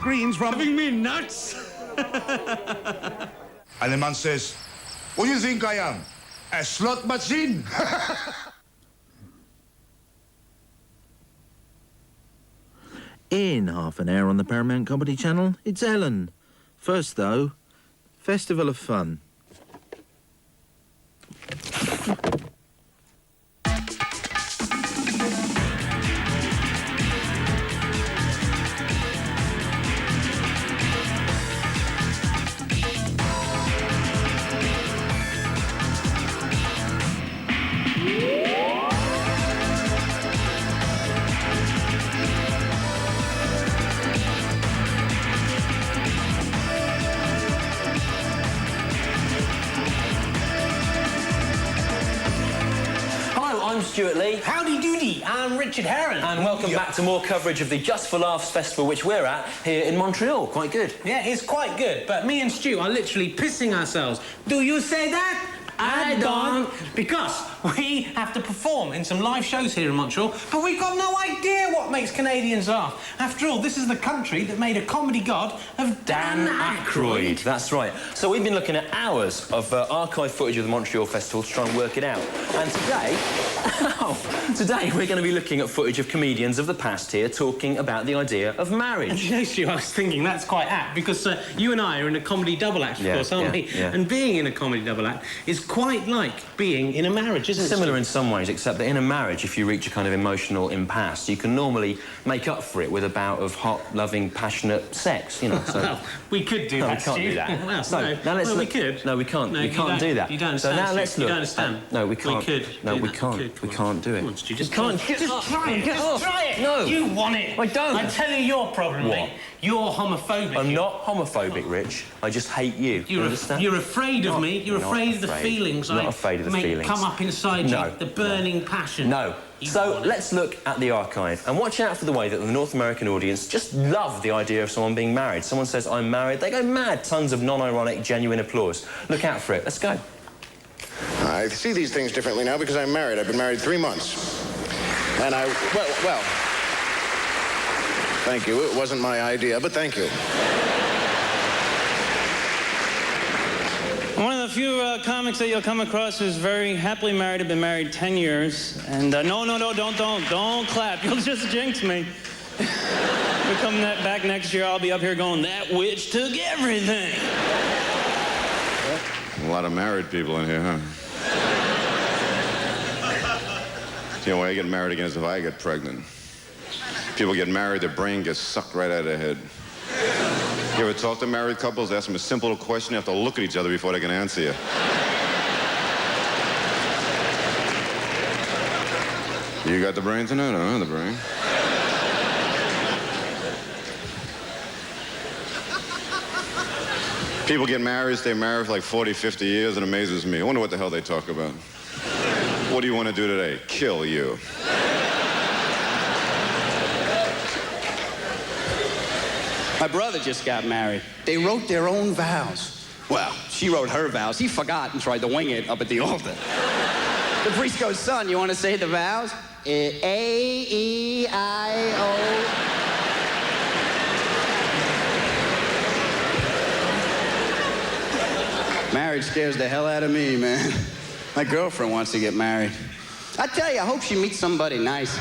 screens from... Having me nuts? And the man says, "What do you think I am? A slot machine?" In half an hour on the Paramount Comedy Channel, it's Ellen. First, though, Festival of Fun. I'm Stuart Lee. Howdy doody, I'm Richard Herron. And welcome back to more coverage of the Just For Laughs festival, which we're at here in Montreal. Quite good. Yeah, it's quite good, but me and Stu are literally pissing ourselves. Do you say that? I don't. Because we have to perform in some live shows here in Montreal, but we've got no idea what makes Canadians laugh. After all, this is the country that made a comedy god of Dan Aykroyd. That's right. So we've been looking at hours of archive footage of the Montreal Festival to try and work it out. And today we're going to be looking at footage of comedians of the past here talking about the idea of marriage. And you know, Stu, I was thinking that's quite apt, because you and I are in a comedy double act, of course, aren't we? Yeah. And being in a comedy double act is quite like being in a marriage, isn't it? Similar in some ways, except that in a marriage, if you reach a kind of emotional impasse, you can normally make up for it with a bout of hot, loving, passionate sex, you know. So... Well, we could do that, we can't do that. Well, so, now let's well, look... we could. No, we can't. No, we can't do that. You don't so understand, now let's Stu. look... You don't understand. No, we can't. We could. No, we can't. We can't do it. Come on, Stu, just can't. Just try it. Just try it. No. You want it. I don't. I tell you your problem, What? mate. You're homophobic. I'm not homophobic, Rich. I just hate you. You understand? You're afraid of me. You're afraid of the feelings I'm not afraid of the feelings. come up inside you. The burning passion. No. So let's look at the archive and watch out for the way that the North American audience just love the idea of someone being married. Someone says, "I'm married," they go mad. Tons of non-ironic, genuine applause. Look out for it. Let's go. I see these things differently now because I'm married. I've been married 3 months. And well, thank you. It wasn't my idea, but thank you. One of the few comics that you'll come across who's very happily married. I've been married 10 years. And no, don't clap. You'll just jinx me. We come back next year, I'll be up here going, "That witch took everything." A lot of married people in here, huh? The only way I get married again is if I get pregnant. People get married, their brain gets sucked right out of their head. You ever talk to married couples, ask them a simple little question, you have to look at each other before they can answer you. You got the brain tonight? I don't have the brain. People get married, stay married for like 40, 50 years. It amazes me. I wonder what the hell they talk about. What do you want to do today? Kill you. My brother just got married. They wrote their own vows. Well, she wrote her vows. He forgot and tried to wing it up at the altar. The priest goes, "Son, you want to say the vows?" A-E-I-O. Marriage scares the hell out of me, man. My girlfriend wants to get married. I tell you, I hope she meets somebody nice.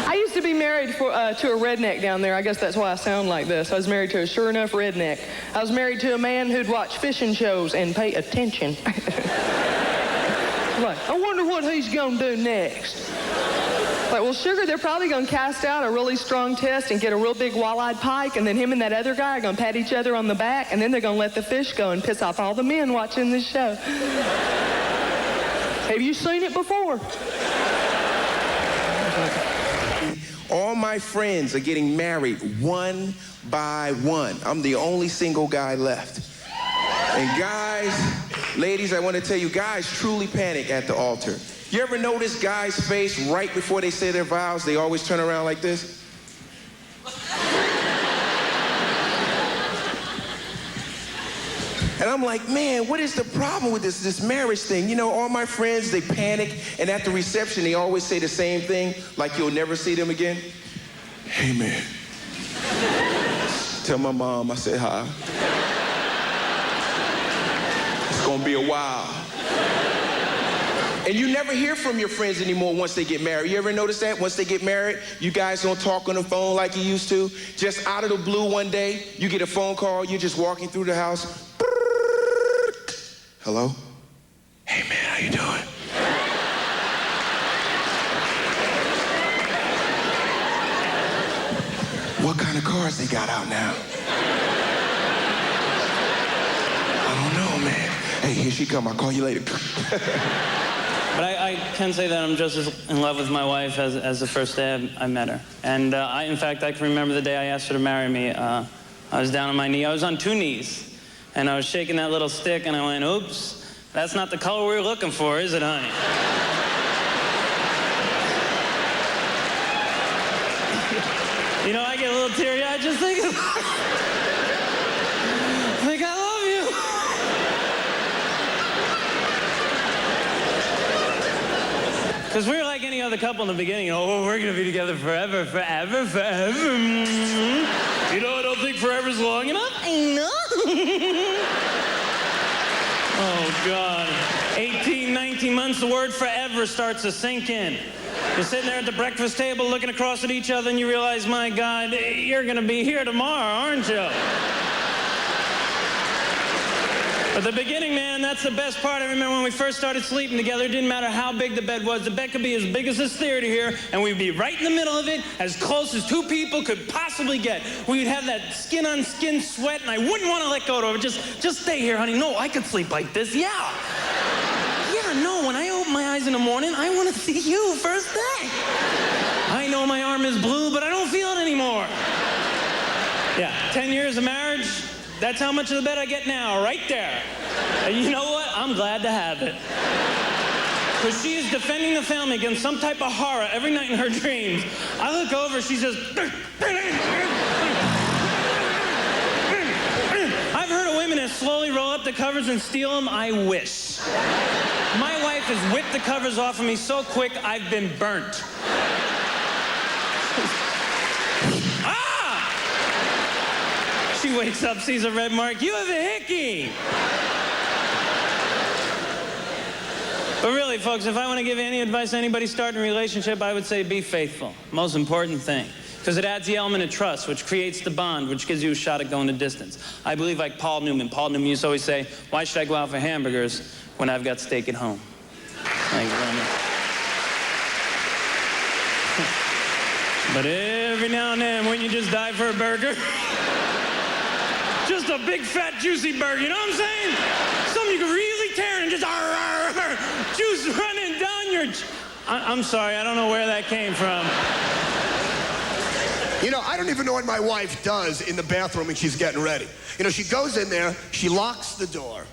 I used to be married to a redneck down there. I guess that's why I sound like this. I was married to a sure enough redneck. I was married to a man who'd watch fishing shows and pay attention. Like, I wonder what he's gonna do next. Like, well, sugar, they're probably gonna cast out a really strong test and get a real big walleyed pike, and then him and that other guy are gonna pat each other on the back, and then they're gonna let the fish go and piss off all the men watching this show. Have you seen it before? All my friends are getting married one by one. I'm the only single guy left. And guys, ladies, I want to tell you, guys truly panic at the altar. You ever notice guys' face right before they say their vows? They always turn around like this. And I'm like, man, what is the problem with this marriage thing? You know, all my friends, they panic, and at the reception, they always say the same thing, like you'll never see them again. Hey, man, Tell my mom I said hi. It's gonna be a while. And you never hear from your friends anymore once they get married. You ever notice that? Once they get married, you guys don't talk on the phone like you used to. Just out of the blue one day, you get a phone call, you're just walking through the house. Hello? Hey man, how you doing? What kind of cars they got out now? I don't know, man. Hey, here she come. I'll call you later. But I can say that I'm just as in love with my wife as the first day I met her. And in fact, I can remember the day I asked her to marry me. I was down on my knee. I was on 2 knees. And I was shaking that little stick, and I went, oops, that's not the color we were looking for, is it, honey? You know, I get a little teary-eyed just thinking about it. I think I love you. Because we were like any other couple in the beginning. Oh, we're going to be together forever, forever, forever. You know, I don't think forever's long enough. I know. Oh, God. 18, 19 months, the word forever starts to sink in. You're sitting there at the breakfast table looking across at each other and you realize, my God, you're going to be here tomorrow, aren't you? But the beginning, man, that's the best part. I remember when we first started sleeping together, it didn't matter how big the bed was. The bed could be as big as this theater here, and we'd be right in the middle of it, as close as 2 people could possibly get. We'd have that skin-on-skin sweat, and I wouldn't want to let go of it. Just stay here, honey. No, I could sleep like this, yeah. Yeah, no, when I open my eyes in the morning, I want to see you first thing. I know my arm is blue, but I don't feel it anymore. Yeah, 10 years of marriage, that's how much of the bed I get now, right there. And you know what? I'm glad to have it. Because she is defending the family against some type of horror every night in her dreams. I look over, she's just... I've heard of women that slowly roll up the covers and steal them. I wish. My wife has whipped the covers off of me so quick, I've been burnt. Ah! She wakes up, sees a red mark. You have a hickey! But really, folks, if I want to give any advice to anybody starting a relationship, I would say be faithful. Most important thing. Because it adds the element of trust, which creates the bond, which gives you a shot at going the distance. I believe like Paul Newman. Paul Newman used to always say, why should I go out for hamburgers when I've got steak at home? Thank you very much. But every now and then, wouldn't you just die for a burger? Just a big, fat, juicy burger, you know what I'm saying? Something you can really tear and just juice running down your... I'm sorry, I don't know where that came from. You know, I don't even know what my wife does in the bathroom when she's getting ready. You know, she goes in there, she locks the door.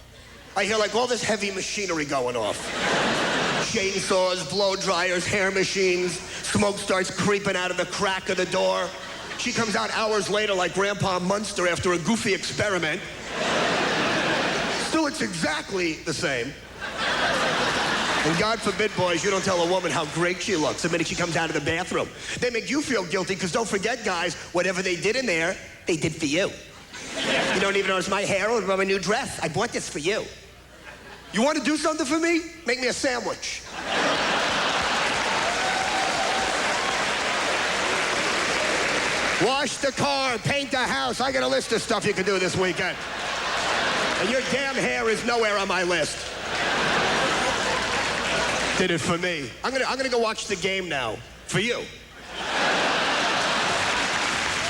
I hear like all this heavy machinery going off. Chainsaws, blow dryers, hair machines. Smoke starts creeping out of the crack of the door. She comes out hours later like Grandpa Munster after a goofy experiment. Still, it's exactly the same. And God forbid, boys, you don't tell a woman how great she looks the minute she comes out of the bathroom. They make you feel guilty, because don't forget, guys, whatever they did in there, they did for you. You don't even notice my hair or my new dress. I bought this for you. You want to do something for me? Make me a sandwich. Wash the car, paint the house. I got a list of stuff you can do this weekend. And your damn hair is nowhere on my list. Did it for me. I'm gonna go watch the game now. For you.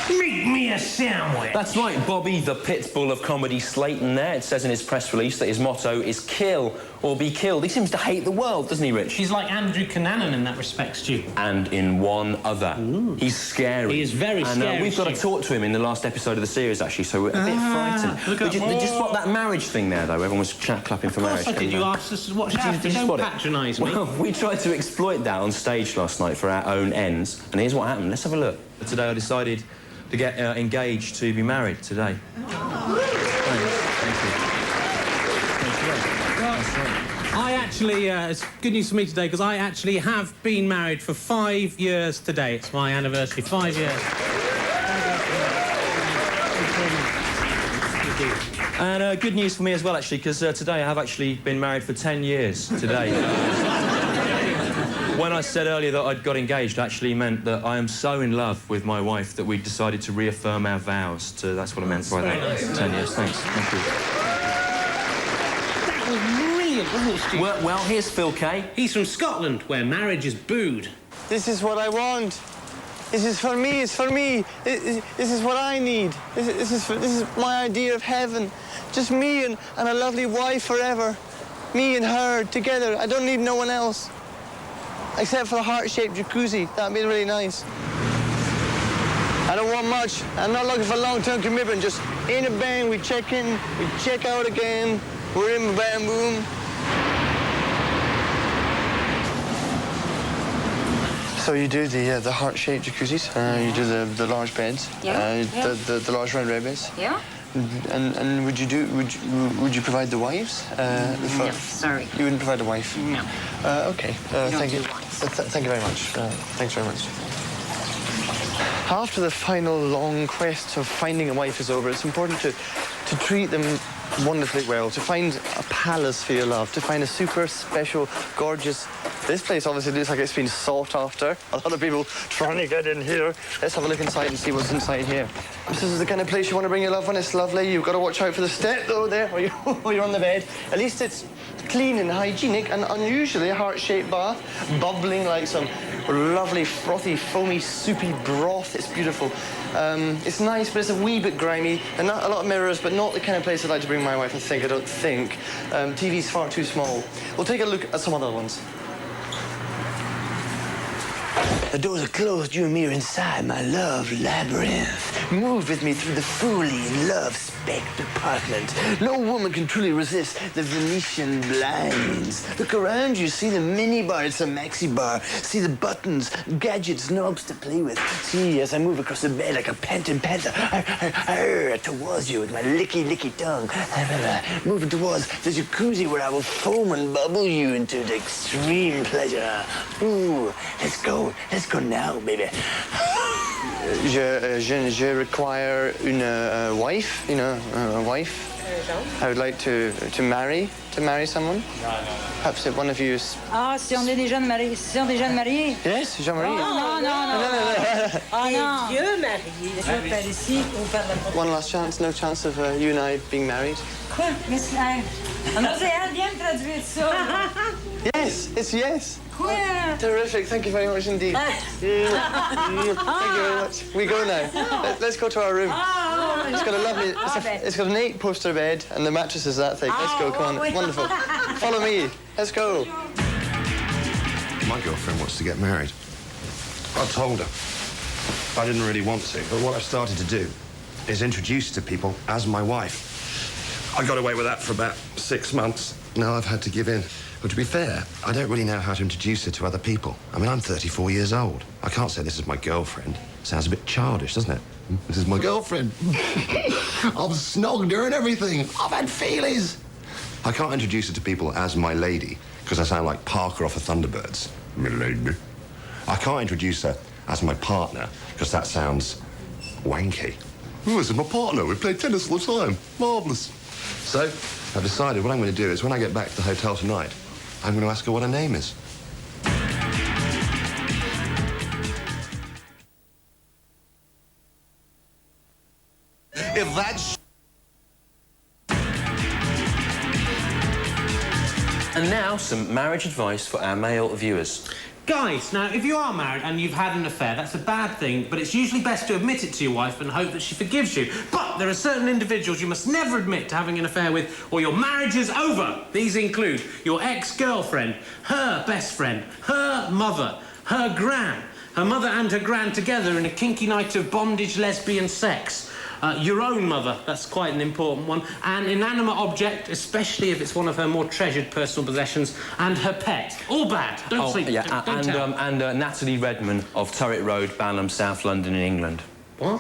Make me a sandwich. That's right, Bobby, the pit bull of comedy Slayton there. It says in his press release that his motto is kill or be killed. He seems to hate the world, doesn't he, Rich? He's like Andrew Cunanan in that respect, Stu. And in one other. Ooh. He's scary. He is very scary. And we've got to talk to him in the last episode of the series, actually, so we're a bit frightened. Did you spot that marriage thing there, though? Everyone was clapping for marriage. Did you ask us to watch that? Don't patronise me. Well, we tried to exploit that on stage last night for our own ends, and here's what happened. Let's have a look. Today I decided to get engaged to be married today. Thank you. I actually, it's good news for me today, because I actually have been married for 5 years today. It's my anniversary, 5 years. And good news for me as well, actually, because today I have actually been married for 10 years today. When I said earlier that I'd got engaged, actually meant that I am so in love with my wife that we decided to reaffirm our vows. That's what I meant by that. Nice. 10 years, thanks. Thank you. That was brilliant, wasn't it, Stu? Well, here's Phil Kay. He's from Scotland, where marriage is booed. This is what I want. This is for me, it's for me. This is what I need. This is my idea of heaven. Just me and a lovely wife forever. Me and her together. I don't need no one else. Except for a heart-shaped jacuzzi. That'd be really nice. I don't want much. I'm not looking for long-term commitment. Just in a bang, we check in, we check out again. We're in, bam, boom. So you do the heart-shaped jacuzzis. You do the large beds. Yeah. The large round red beds. Yeah. And would you provide the wives? No, sorry. You wouldn't provide a wife? No. Okay. Thank you. Thank you very much. Thanks very much. After the final long quest of finding a wife is over, it's important to treat them wonderfully well, to find a palace for your love, to find a super special, gorgeous... This place obviously looks like it's been sought after. A lot of people trying to get in here. Let's have a look inside and see what's inside here. This is the kind of place you want to bring your loved one. It's lovely. You've got to watch out for the step, though, there, or you're on the bed. At least it's clean and hygienic, and unusually a heart-shaped bath, bubbling like some lovely, frothy, foamy, soupy broth. It's beautiful. It's nice, but it's a wee bit grimy, and not a lot of mirrors, but not the kind of place I'd like to bring my wife, I don't think. TV's far too small. We'll take a look at some other ones. The doors are closed, you and me are inside my love labyrinth. Move with me through the fully love-specced apartment. No woman can truly resist the Venetian blinds. Look around you, see the mini bar, it's a maxi bar. See the buttons, gadgets, knobs to play with. See as I move across the bed like a panting panther, towards you with my licky tongue. Moving towards the jacuzzi where I will foam and bubble you into the extreme pleasure. Ooh, let's go now, baby. Je require une wife, a wife. I would like to marry someone. Perhaps if one of you is... Ah, si on est déjà mariés. Yes, Jean-Marie. Non. Ah non. Dieu marié. Je vais faire ici pour faire la... One last chance, no chance of you and I being married. Quoi? Mais c'est... Elle vient de traduire ça. Yes, it's yes. Quoi? Terrific, thank you very much indeed. Thank you very much. We go now. Let's go to our room. It's got a lovely, it's got an 8-poster bed and the mattress is that thick. Let's go, come on, wonderful. Follow me, let's go. My girlfriend wants to get married. I told her. I didn't really want to, but what I've started to do is introduce her to people as my wife. I got away with that for about 6 months. Now I've had to give in. But to be fair, I don't really know how to introduce her to other people. I mean, I'm 34 years old. I can't say this is my girlfriend. Sounds a bit childish, doesn't it? This is my girlfriend. I've snogged her and everything. I've had feelies. I can't introduce her to people as my lady, because I sound like Parker off of Thunderbirds. My lady. I can't introduce her as my partner, because that sounds wanky. Oh, this is my partner. We play tennis all the time. Marvellous. So, I've decided what I'm going to do is when I get back to the hotel tonight, I'm going to ask her what her name is. If that's... And now, some marriage advice for our male viewers. Guys, now, if you are married and you've had an affair, that's a bad thing, but it's usually best to admit it to your wife and hope that she forgives you. But there are certain individuals you must never admit to having an affair with, or your marriage is over. These include your ex-girlfriend, her best friend, her mother, her gran, her mother and her gran together in a kinky night of bondage lesbian sex. Your own mother, that's quite an important one, an inanimate object, especially if it's one of her more treasured personal possessions, and her pet. All bad. Don't sleep. Yeah, don't tell. and Natalie Redman of Turret Road, Balham, South London in England. What?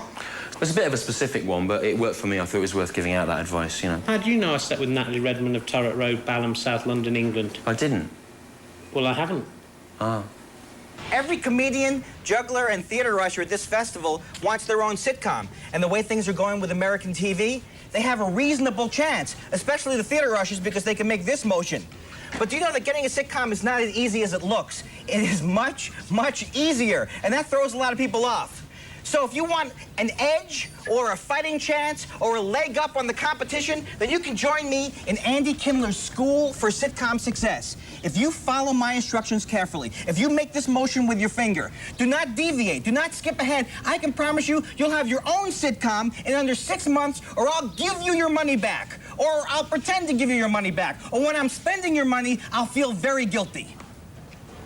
It's a bit of a specific one, but it worked for me. I thought it was worth giving out that advice, you know. How do you know I slept with Natalie Redman of Turret Road, Balham, South London, England? I didn't. Well, I haven't. Ah. Every comedian, juggler, and theater rusher at this festival wants their own sitcom. And the way things are going with American TV, they have a reasonable chance, especially the theater rushers, because they can make this motion. But do you know that getting a sitcom is not as easy as it looks? It is much, much easier, and that throws a lot of people off. So if you want an edge or a fighting chance or a leg up on the competition, then you can join me in Andy Kindler's School for Sitcom Success. If you follow my instructions carefully, if you make this motion with your finger, do not deviate, do not skip ahead, I can promise you you'll have your own sitcom in under 6 months, or I'll give you your money back, or I'll pretend to give you your money back, or when I'm spending your money, I'll feel very guilty.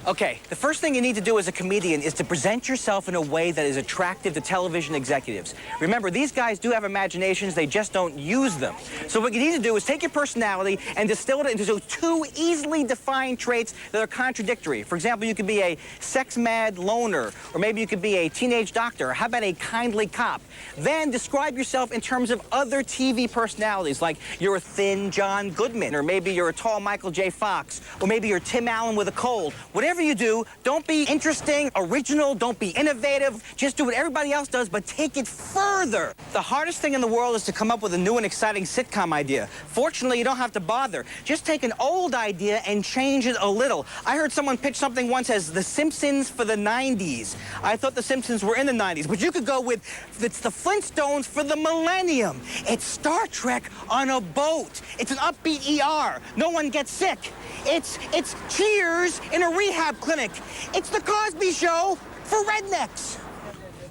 Okay, the first thing you need to do as a comedian is to present yourself in a way that is attractive to television executives. Remember, these guys do have imaginations, they just don't use them. So what you need to do is take your personality and distill it into 2 easily defined traits that are contradictory. For example, you could be a sex-mad loner, or maybe you could be a teenage doctor, or how about a kindly cop? Then describe yourself in terms of other TV personalities, like you're a thin John Goodman, or maybe you're a tall Michael J. Fox, or maybe you're Tim Allen with a cold. Whatever you do, don't be interesting, original, don't be innovative. Just do what everybody else does, but take it further. The hardest thing in the world is to come up with a new and exciting sitcom idea. Fortunately, you don't have to bother. Just take an old idea and change it a little. I heard someone pitch something once as The Simpsons for the 90s. I thought The Simpsons were in the 90s, but you could go with, it's the Flintstones for the millennium. It's Star Trek on a boat. It's an upbeat ER. No one gets sick. It's Cheers in a rehab clinic. It's The Cosby Show for rednecks.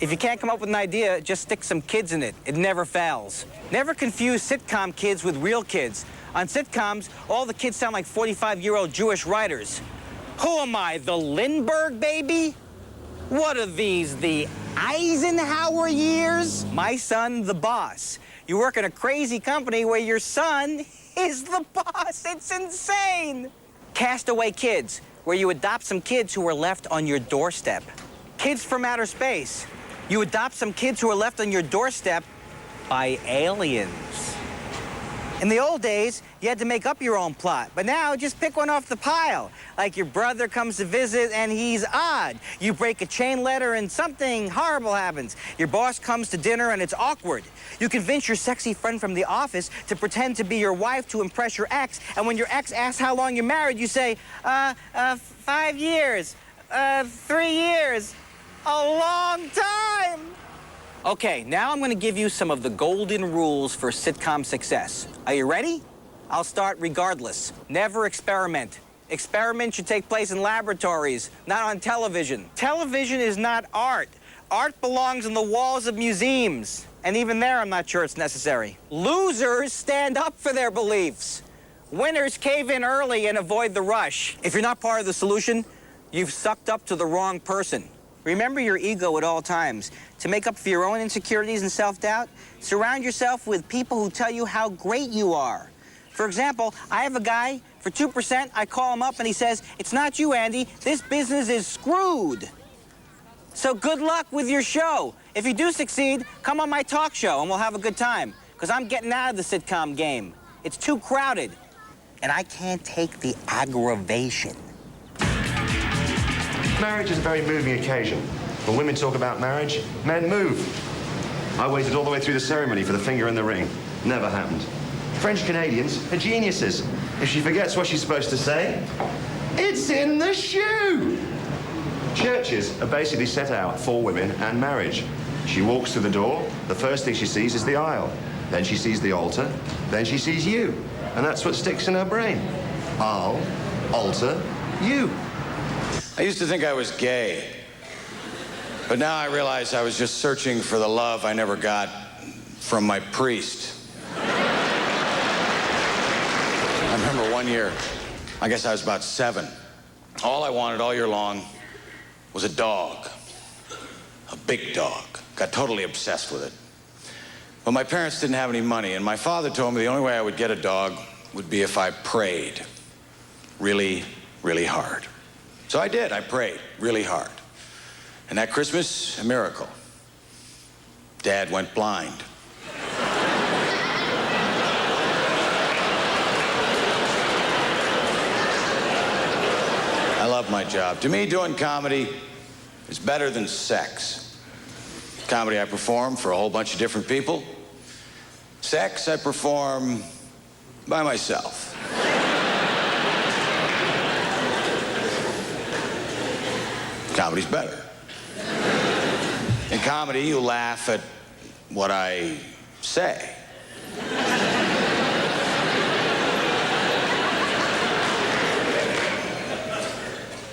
If you can't come up with an idea, just stick some kids in it. It never fails. Never confuse sitcom kids with real kids. On sitcoms, all the kids sound like 45-year-old Jewish writers. Who am I, the Lindbergh baby? What are these, the Eisenhower years? My son, the boss. You work in a crazy company where your son is the boss. It's insane. Castaway Kids, where you adopt some kids who were left on your doorstep. Kids from Outer Space. You adopt some kids who are left on your doorstep by aliens. In the old days, you had to make up your own plot, but now just pick one off the pile. Like your brother comes to visit and he's odd. You break a chain letter and something horrible happens. Your boss comes to dinner and it's awkward. You convince your sexy friend from the office to pretend to be your wife to impress your ex, and when your ex asks how long you're married, you say, 5 years, 3 years, a long time. Okay, now I'm going to give you some of the golden rules for sitcom success. Are you ready? I'll start regardless. Never experiment. Experiments should take place in laboratories, not on television. Television is not art. Art belongs in the walls of museums. And even there, I'm not sure it's necessary. Losers stand up for their beliefs. Winners cave in early and avoid the rush. If you're not part of the solution, you've sucked up to the wrong person. Remember your ego at all times. To make up for your own insecurities and self-doubt, surround yourself with people who tell you how great you are. For example, I have a guy, for 2%, I call him up and he says, "It's not you, Andy. This business is screwed." So good luck with your show. If you do succeed, come on my talk show and we'll have a good time. Because I'm getting out of the sitcom game. It's too crowded. And I can't take the aggravation. Marriage is a very moving occasion. When women talk about marriage, men move. I waited all the way through the ceremony for the finger in the ring. Never happened. French Canadians are geniuses. If she forgets what she's supposed to say, it's in the shoe. Churches are basically set out for women and marriage. She walks through the door, the first thing she sees is the aisle. Then she sees the altar, then she sees you. And that's what sticks in her brain. I'll alter you. I used to think I was gay. But now I realize I was just searching for the love I never got from my priest. I remember one year, I guess I was about 7. All I wanted all year long was a dog. A big dog. Got totally obsessed with it. But my parents didn't have any money, and my father told me the only way I would get a dog would be if I prayed really, really hard. So I did. I prayed really hard. And that Christmas, a miracle. Dad went blind. I love my job. To me, doing comedy is better than sex. Comedy, I perform for a whole bunch of different people. Sex, I perform by myself. Comedy's better. In comedy, you laugh at what I say.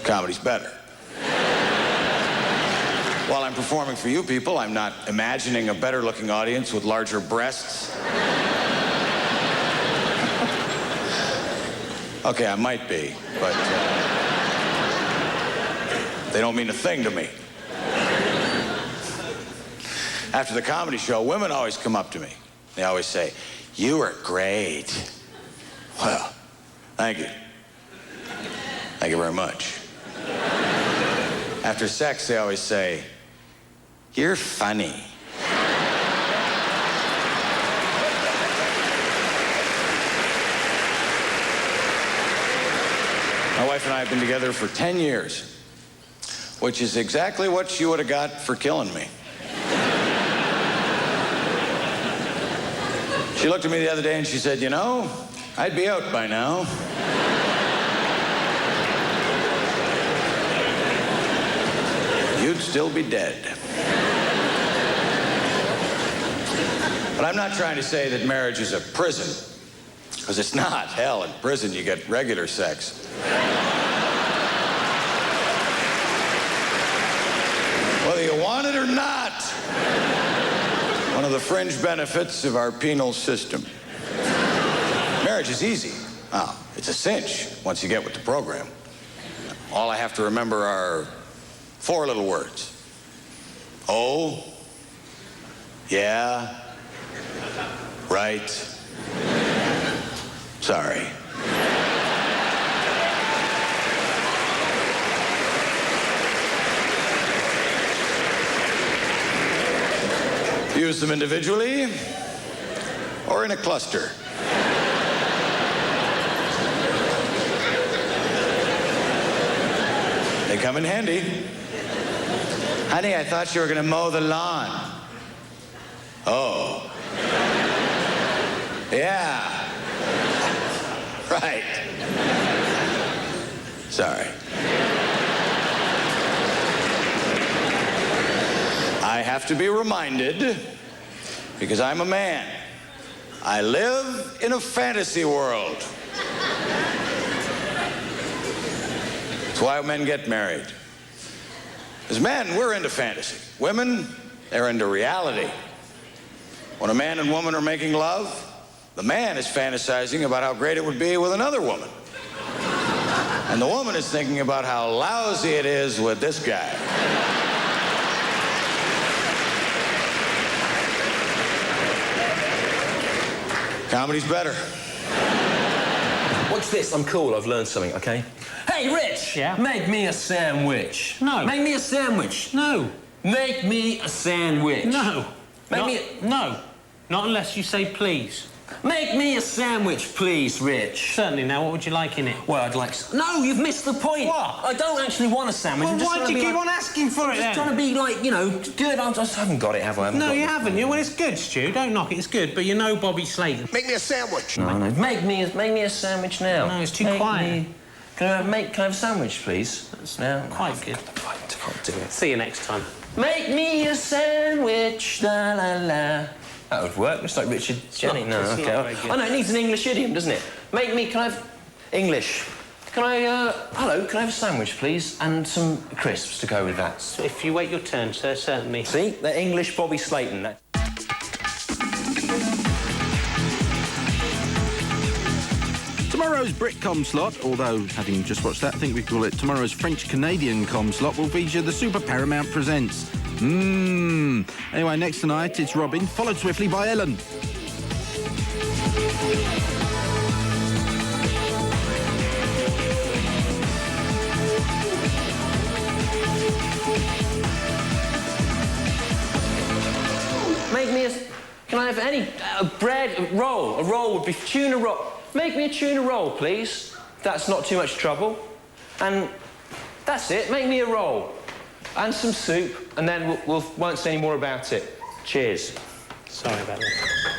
Comedy's better. While I'm performing for you people, I'm not imagining a better-looking audience with larger breasts. Okay, I might be, but they don't mean a thing to me. After the comedy show, women always come up to me. They always say, "You are great." Well, thank you. Thank you very much. After sex, they always say, "You're funny." My wife and I have been together for 10 years, which is exactly what she would have got for killing me. She looked at me the other day and she said, "You know, I'd be out by now." You'd still be dead. But I'm not trying to say that marriage is a prison, because it's not. Hell, in prison you get regular sex. Whether you want it or not. One of the fringe benefits of our penal system. Marriage is easy. Oh, it's a cinch once you get with the program. All I have to remember are 4 little words. Oh, yeah, right, sorry. Use them individually or in a cluster. They come in handy. Honey, I thought you were going to mow the lawn. Oh. Yeah. Right. Sorry. I have to be reminded, because I'm a man. I live in a fantasy world. That's why men get married. As men, we're into fantasy. Women, they're into reality. When a man and woman are making love, the man is fantasizing about how great it would be with another woman. And the woman is thinking about how lousy it is with this guy. Comedy's better. Watch this, I'm cool, I've learned something, okay? Hey, Rich! Yeah? Make me a sandwich. No. Make me a sandwich. No. Make me a sandwich. No. No. Not unless you say please. Make me a sandwich, please, Rich. Certainly. Now, what would you like in it? Well, I'd like... No, you've missed the point. What? I don't actually want a sandwich. Well, why do you keep on asking for it, then? I'm just trying to be, like, you know, good. I just haven't got it, have I? No, you haven't. Well, it's good, Stu. Don't knock it. It's good. But you know Bobby Slayton. Make me a sandwich. No. Make me a sandwich now. No, it's too quiet. Can I have a sandwich, please? That's now. Quite good. I can't do it. See you next time. Make me a sandwich, la la la. That would work. It's like Richard Jenny. No, okay. Oh, no, it needs an English idiom, doesn't it? Can I have... English. Hello, can I have a sandwich, please? And some crisps to go with that. If you wait your turn, sir, certainly. See? The English Bobby Slayton. Tomorrow's Britcom slot, although having just watched that, I think we call it tomorrow's French-Canadian com slot, will feature the Super Paramount Presents. Anyway, next tonight, it's Robin, followed swiftly by Ellen. Can I have any bread, a roll? A roll would be tuna roll. Make me a tuna roll, please. That's not too much trouble. And that's it. Make me a roll. and some soup, and then we won't say any more about it. Cheers. Sorry about that.